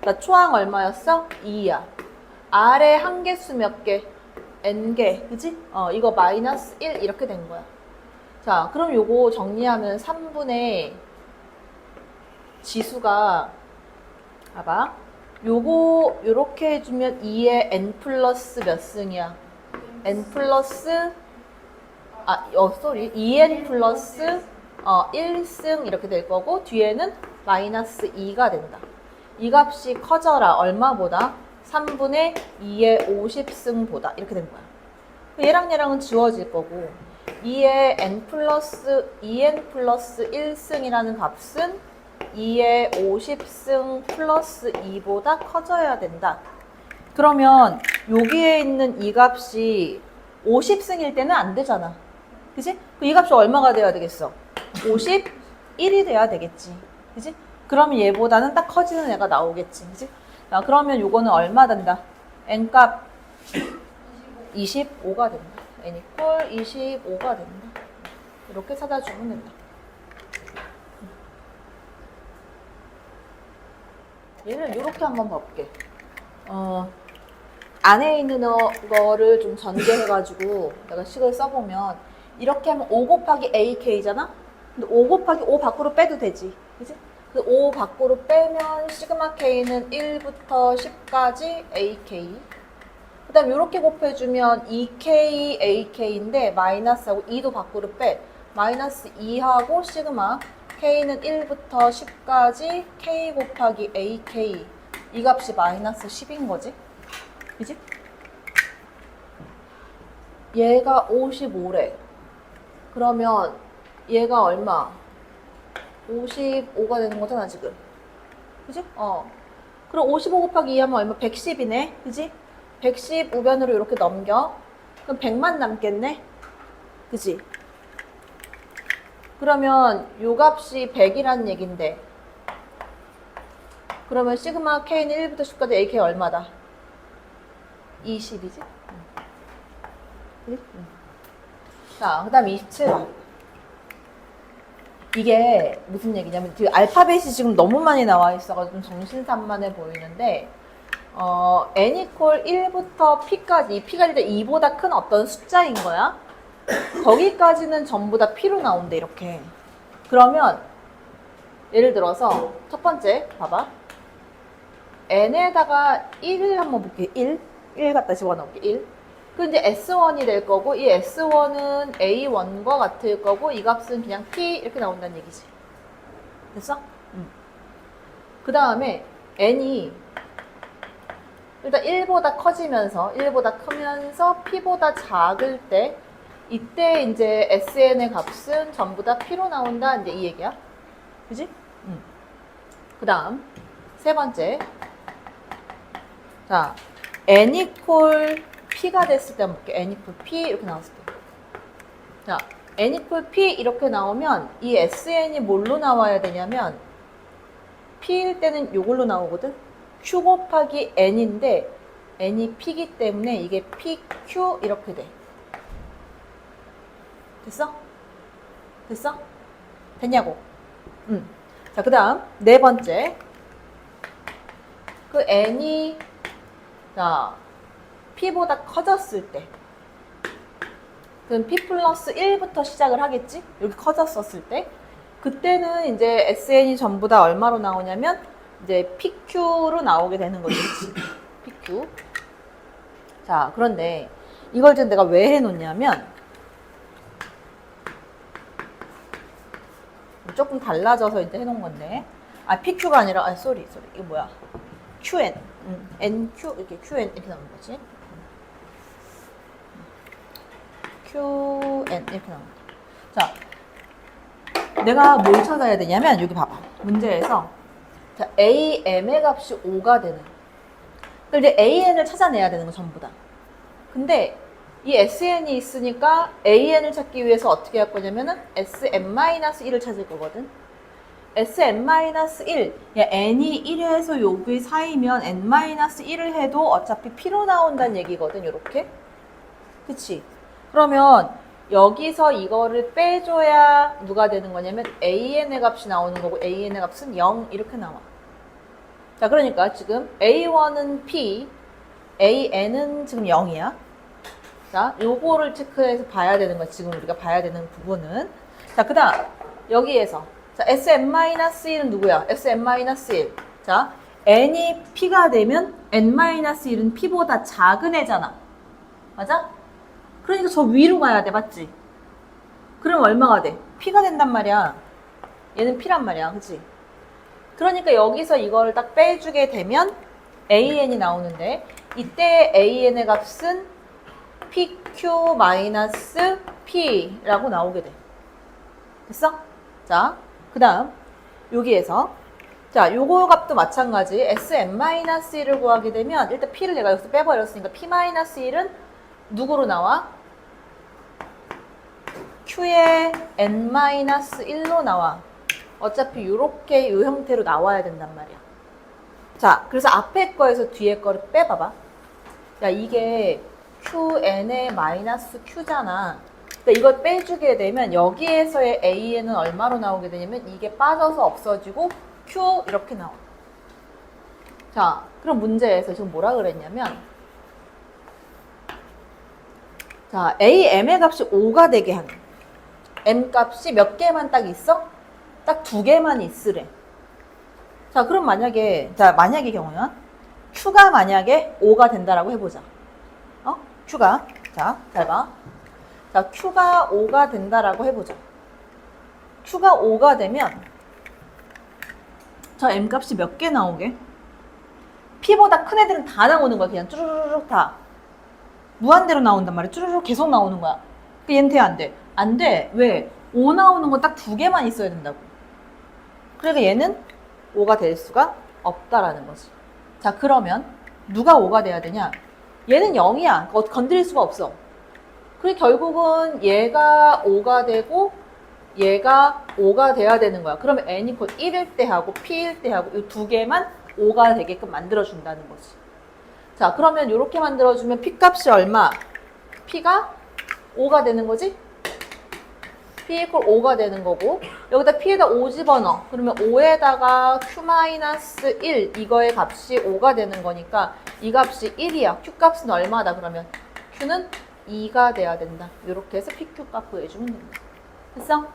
자, 초항 얼마였어? 2야. R의 한개수 몇 개? N개. 그지? 이거 마이너스 1 이렇게 된 거야. 자, 그럼 요거 정리하면 3분의 지수가 봐봐. 요거 요렇게 해주면 2의 n 플러스 몇 승이야? n 플러스 2n 플러스 1승 이렇게 될 거고 뒤에는 마이너스 2가 된다. 이 값이 커져라. 얼마보다? 3분의 2의 50승보다 이렇게 된 거야. 얘랑 얘랑은 지워질 거고 2의 n 플러스 2n 플러스 1승이라는 값은 2의 50승 플러스 2보다 커져야 된다. 그러면 여기에 있는 이 값이 50승일 때는 안 되잖아. 그치? 이 값이 얼마가 돼야 되겠어? 51이 돼야 되겠지. 그치? 그러면 얘보다는 딱 커지는 애가 나오겠지. 그치? 자, 그러면 요거는 얼마 된다? n값 25가 된다. n 이퀄 25가 된다. 이렇게 찾아주면 된다. 얘를 이렇게 한번 봐볼게. 안에 있는 거를 좀 전개해가지고 내가 식을 써보면 이렇게 하면 5 곱하기 AK잖아? 근데 5 곱하기 5 밖으로 빼도 되지. 그지? 그 5 밖으로 빼면 시그마 K는 1부터 10까지 AK. 그 다음 이렇게 곱해주면 2K, AK인데 마이너스하고 2도 밖으로 빼. 마이너스 2하고 시그마 K는 1부터 10까지 K 곱하기 AK. 이 값이 마이너스 10인 거지. 그지? 얘가 55래. 그러면 얘가 얼마? 55가 되는 거잖아, 지금. 그지? 그럼 55 곱하기 2 하면 얼마? 110이네. 그지? 110 우변으로 이렇게 넘겨. 그럼 100만 남겠네. 그지? 그러면 요 값이 100이란 얘긴데. 그러면 시그마 K는 1부터 10까지 AK 얼마다? 20이지? 그지? 자, 그 다음 27번. 이게 무슨 얘기냐면 그 알파벳이 지금 너무 많이 나와 있어가지고 좀 정신산만해 보이는데 n equal 1부터 p까지, 이 p가 일단 2보다 큰 어떤 숫자인 거야. 거기까지는 전부 다 p로 나온대, 이렇게. 그러면 예를 들어서 첫 번째 봐봐. n에다가 1을 한번 볼게. 1 갖다 집어넣을게. 1. 그 이제 S1이 될 거고, 이 S1은 A1과 같을 거고, 이 값은 그냥 P 이렇게 나온다는 얘기지. 됐어? 그 다음에 N이 일단 1보다 커지면서, 1보다 크면서 P보다 작을 때, 이때 이제 SN의 값은 전부 다 P로 나온다. 이제 이 얘기야. 그지? 그 다음, 세 번째. 자, N equal P가 됐을 때 한번 볼게. N equal P 이렇게 나왔을 때. 자, N equal P 이렇게 나오면 이 SN이 뭘로 나와야 되냐면 P일 때는 이걸로 나오거든. Q 곱하기 N인데 N이 P기 때문에 이게 PQ 이렇게 돼. 됐어? 됐어? 됐냐고? 자, 그 다음 네 번째. 그 N이 자 P보다 커졌을 때 그럼 P 플러스 1부터 시작을 하겠지? 이렇게 커졌었을 때 그때는 이제 SN이 전부 다 얼마로 나오냐면 이제 PQ로 나오게 되는 거지. PQ. 자, 그런데 이걸 지금 내가 왜 해놓냐면 조금 달라져서 이제 해놓은 건데 PQ가 아니라 쏘리 이거 뭐야? QN NQ 이렇게 QN 이렇게 나오는 거지. QN 이렇게 나오는 거지. 자, 내가 뭘 찾아야 되냐면 여기 봐봐. 문제에서 자, AM의 값이 5가 되는. 그럼 이제 AN을 찾아내야 되는 거 전부 다. 근데 이 SN이 있으니까 AN을 찾기 위해서 어떻게 할 거냐면은 SM-1을 찾을 거거든. SM-1, 야, n이 1에서 여기 사이면 n-1을 해도 어차피 P로 나온다는 얘기거든, 요렇게. 그치? 그러면 여기서 이거를 빼줘야 누가 되는 거냐면 AN의 값이 나오는 거고 AN의 값은 0 이렇게 나와. 자, 그러니까 지금 A1은 P, AN은 지금 0이야. 자, 요거를 체크해서 봐야 되는 거야. 지금 우리가 봐야 되는 부분은. 자, 그 다음 여기에서 자, SM-1은 누구야? SM-1. 자, n이 P가 되면 n-1은 P보다 작은 애잖아. 맞아? 그러니까 저 위로 가야 돼. 맞지? 그럼 얼마가 돼? P가 된단 말이야. 얘는 P란 말이야. 그치? 그러니까 여기서 이거를 딱 빼주게 되면 AN이 나오는데 이때 AN의 값은 PQ-P라고 나오게 돼. 됐어? 자, 그 다음 여기에서 자, 요거 값도 마찬가지 SM-1을 구하게 되면 일단 P를 내가 여기서 빼버렸으니까 P-1은 누구로 나와? Q의 N-1로 나와. 어차피 요렇게 요 형태로 나와야 된단 말이야. 자, 그래서 앞에 거에서 뒤에 거를 빼봐봐. 야, 이게 QN의 마이너스 Q잖아. 그러니까 이걸 빼주게 되면 여기에서의 AN은 얼마로 나오게 되냐면 이게 빠져서 없어지고 Q 이렇게 나와. 자, 그럼 문제에서 지금 뭐라 그랬냐면, 자, AM의 값이 5가 되게 하는. M 값이 몇 개만 딱 있어? 딱 2개만 있으래. 자, 그럼 만약에 경우는 Q가 만약에 5가 된다라고 해보자. Q가. 자, 잘 봐. 자, Q가 5가 된다라고 해보자. Q가 5가 되면, 저 M 값이 몇 개 나오게? P보다 큰 애들은 다 나오는 거야. 그냥 쭈루루룩 다. 무한대로 나온단 말이야. 쭈루루룩 계속 나오는 거야. 그 얘는 돼, 안 돼? 안 돼. 왜? 5 나오는 건 딱 2개만 있어야 된다고. 그러니까 얘는 5가 될 수가 없다라는 거지. 자, 그러면 누가 5가 돼야 되냐? 얘는 0이야. 건드릴 수가 없어. 그리고 결국은 얘가 5가 되고 얘가 5가 돼야 되는 거야. 그러면 n 이 1일 때 하고 p일 때 하고 이 2개만 5가 되게끔 만들어준다는 거지. 자, 그러면 이렇게 만들어주면 p 값이 얼마? p가 5가 되는 거지? p 이퀄 5가 되는 거고 여기다 p에다 5 집어넣어. 그러면 5에다가 q-1 이거의 값이 5가 되는 거니까 이 값이 1이야. q 값은 얼마다? 그러면 q는 2가 돼야 된다. 이렇게 해서 pq 값 구해주면 된다. 됐어?